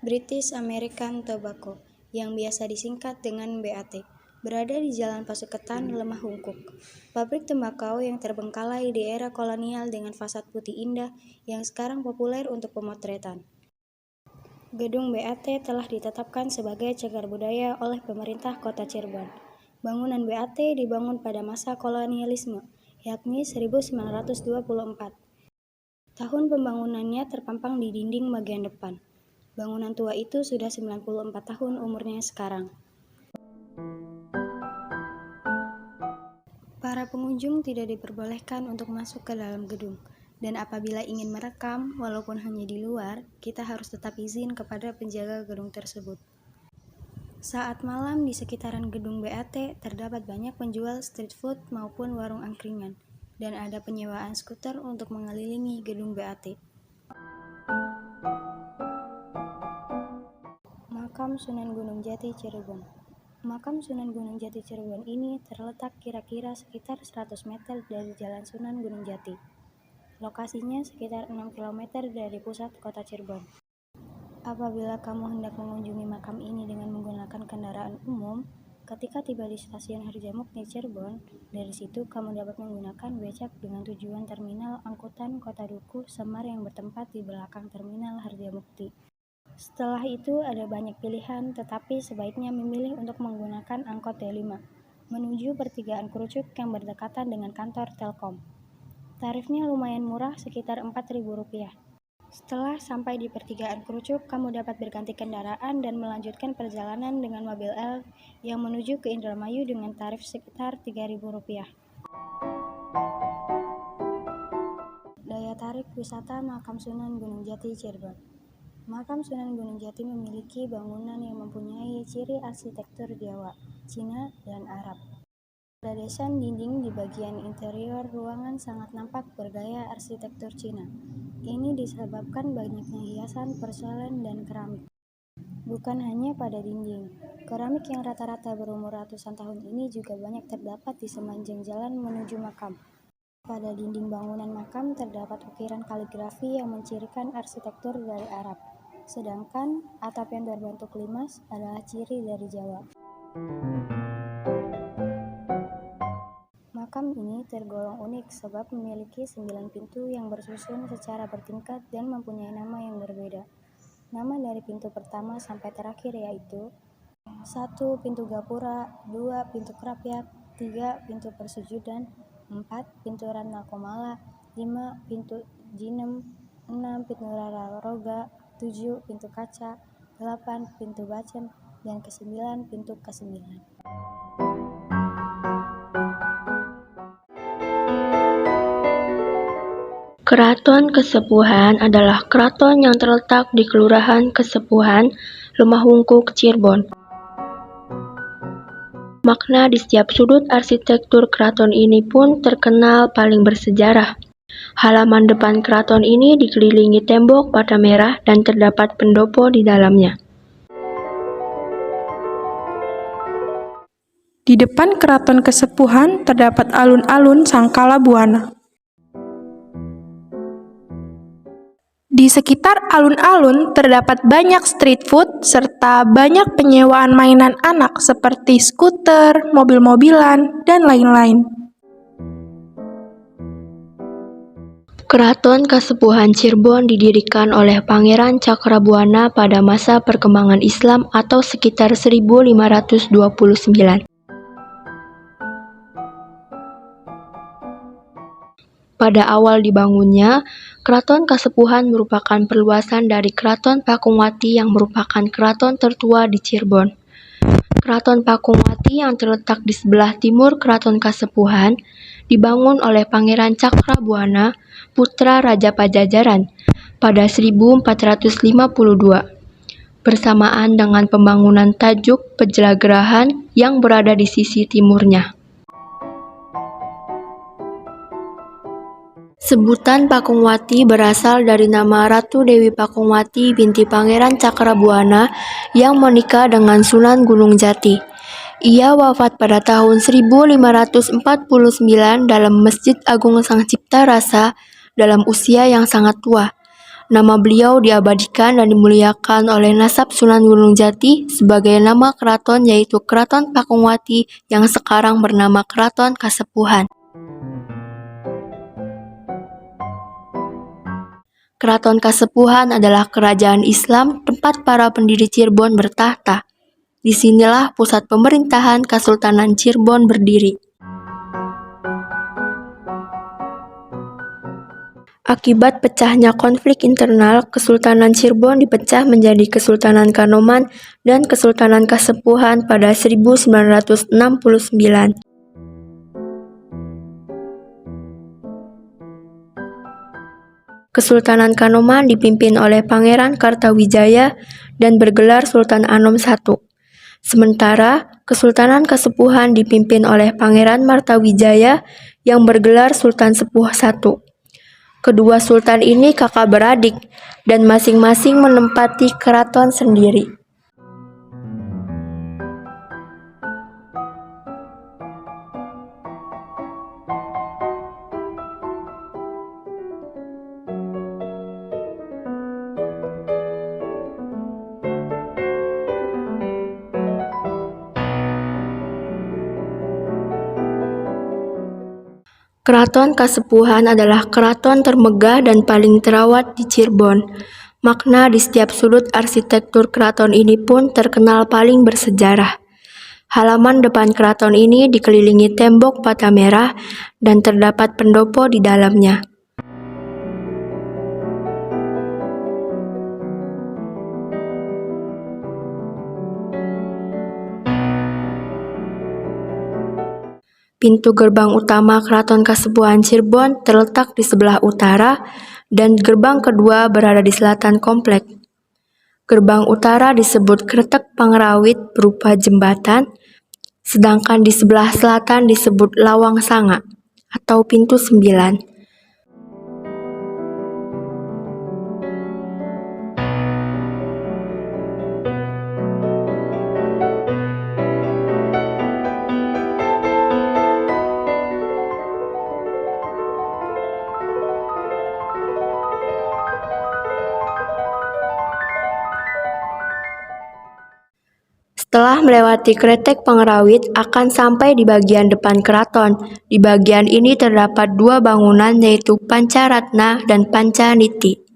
British American Tobacco, yang biasa disingkat dengan BAT, berada di Jalan Pasuketan, Lemah Hungkuk. Pabrik tembakau yang terbengkalai di era kolonial dengan fasad putih indah yang sekarang populer untuk pemotretan. Gedung BAT telah ditetapkan sebagai cagar budaya oleh pemerintah Kota Cirebon. Bangunan BAT dibangun pada masa kolonialisme, yakni 1924. Tahun pembangunannya terpampang di dinding bagian depan. Bangunan tua itu sudah 94 tahun umurnya sekarang. Para pengunjung tidak diperbolehkan untuk masuk ke dalam gedung, dan apabila ingin merekam, walaupun hanya di luar, kita harus tetap izin kepada penjaga gedung tersebut. Saat malam di sekitaran gedung BAT terdapat banyak penjual street food maupun warung angkringan, dan ada penyewaan skuter untuk mengelilingi gedung BAT. Makam Sunan Gunung Jati Cirebon. Makam Sunan Gunung Jati Cirebon ini terletak kira-kira sekitar 100 meter dari Jalan Sunan Gunung Jati. Lokasinya sekitar 6 km dari pusat kota Cirebon. Apabila kamu hendak mengunjungi makam ini dengan menggunakan kendaraan umum, ketika tiba di stasiun Harjamukti Cirebon, dari situ kamu dapat menggunakan becak dengan tujuan terminal angkutan Kota Dukuh Semar yang bertempat di belakang terminal Harjamukti. Setelah itu ada banyak pilihan, tetapi sebaiknya memilih untuk menggunakan angkot D5 menuju pertigaan Krucuk yang berdekatan dengan kantor Telkom. Tarifnya lumayan murah, sekitar Rp4.000. Setelah sampai di pertigaan Krucuk, kamu dapat berganti kendaraan dan melanjutkan perjalanan dengan mobil elf yang menuju ke Indramayu dengan tarif sekitar Rp3.000. Daya tarik wisata Makam Sunan Gunung Jati Cirebon. Makam Sunan Gunung Jati memiliki bangunan yang mempunyai ciri arsitektur Jawa, Cina, dan Arab. Pada desain dinding di bagian interior ruangan sangat nampak bergaya arsitektur Cina. Ini disebabkan banyaknya hiasan, porselen, dan keramik. Bukan hanya pada dinding, keramik yang rata-rata berumur ratusan tahun ini juga banyak terdapat di sepanjang jalan menuju makam. Pada dinding bangunan makam terdapat ukiran kaligrafi yang mencirikan arsitektur dari Arab. Sedangkan atap yang berbentuk limas adalah ciri dari Jawa. Makam ini tergolong unik sebab memiliki 9 pintu yang bersusun secara bertingkat dan mempunyai nama yang berbeda. Nama dari pintu pertama sampai terakhir yaitu 1. Pintu Gapura, 2. Pintu Krapyak, 3. Pintu Persujudan, 4. Pintu Ratna Komala, 5. Pintu Jinem, 6. Pintu Rararoga, 7. Pintu Kaca, 8. Pintu Bacem, dan ke-9 pintu ke-9. Keraton Kesepuhan adalah keraton yang terletak di Kelurahan Kesepuhan, Lemah Hungkuk, Cirebon. Makna di setiap sudut arsitektur keraton ini pun terkenal paling bersejarah. Halaman depan keraton ini dikelilingi tembok bata merah dan terdapat pendopo di dalamnya. Di depan Keraton Kesepuhan terdapat alun-alun Sangkala Buana. Di sekitar alun-alun terdapat banyak street food serta banyak penyewaan mainan anak seperti skuter, mobil-mobilan, dan lain-lain. Keraton Kasepuhan Cirebon didirikan oleh Pangeran Cakrabuana pada masa perkembangan Islam atau sekitar 1529. Pada awal dibangunnya, Keraton Kasepuhan merupakan perluasan dari Keraton Pakungwati yang merupakan keraton tertua di Cirebon. Keraton Pakungwati yang terletak di sebelah timur Keraton Kasepuhan dibangun oleh Pangeran Cakrabuana, putra Raja Pajajaran, pada 1452, bersamaan dengan pembangunan Tajuk Pejelagrahan yang berada di sisi timurnya. Sebutan Pakungwati berasal dari nama Ratu Dewi Pakungwati binti Pangeran Cakrabuana yang menikah dengan Sunan Gunung Jati. Ia wafat pada tahun 1549 dalam Masjid Agung Sang Cipta Rasa dalam usia yang sangat tua. Nama beliau diabadikan dan dimuliakan oleh nasab Sunan Gunung Jati sebagai nama keraton, yaitu Keraton Pakungwati yang sekarang bernama Keraton Kasepuhan. Keraton Kasepuhan adalah kerajaan Islam tempat para pendiri Cirebon bertahta. Disinilah pusat pemerintahan Kesultanan Cirebon berdiri. Akibat pecahnya konflik internal, Kesultanan Cirebon dipecah menjadi Kesultanan Kanoman dan Kesultanan Kasepuhan pada 1969. Kesultanan Kanoman dipimpin oleh Pangeran Kartawijaya dan bergelar Sultan Anom I. Sementara Kesultanan Kasepuhan dipimpin oleh Pangeran Martawijaya yang bergelar Sultan Sepuh I. Kedua sultan ini kakak beradik dan masing-masing menempati keraton sendiri. Keraton Kasepuhan adalah keraton termegah dan paling terawat di Cirebon. Makna di setiap sudut arsitektur keraton ini pun terkenal paling bersejarah. Halaman depan keraton ini dikelilingi tembok bata merah dan terdapat pendopo di dalamnya. Pintu gerbang utama Keraton Kasepuhan Cirebon terletak di sebelah utara dan gerbang kedua berada di selatan komplek. Gerbang utara disebut Kretek Pangrawit berupa jembatan, sedangkan di sebelah selatan disebut Lawang Sanga atau Pintu 9. Setelah melewati Kretek Pangrawit, akan sampai di bagian depan keraton. Di bagian ini terdapat dua bangunan, yaitu Pancaratna dan Pancaniti.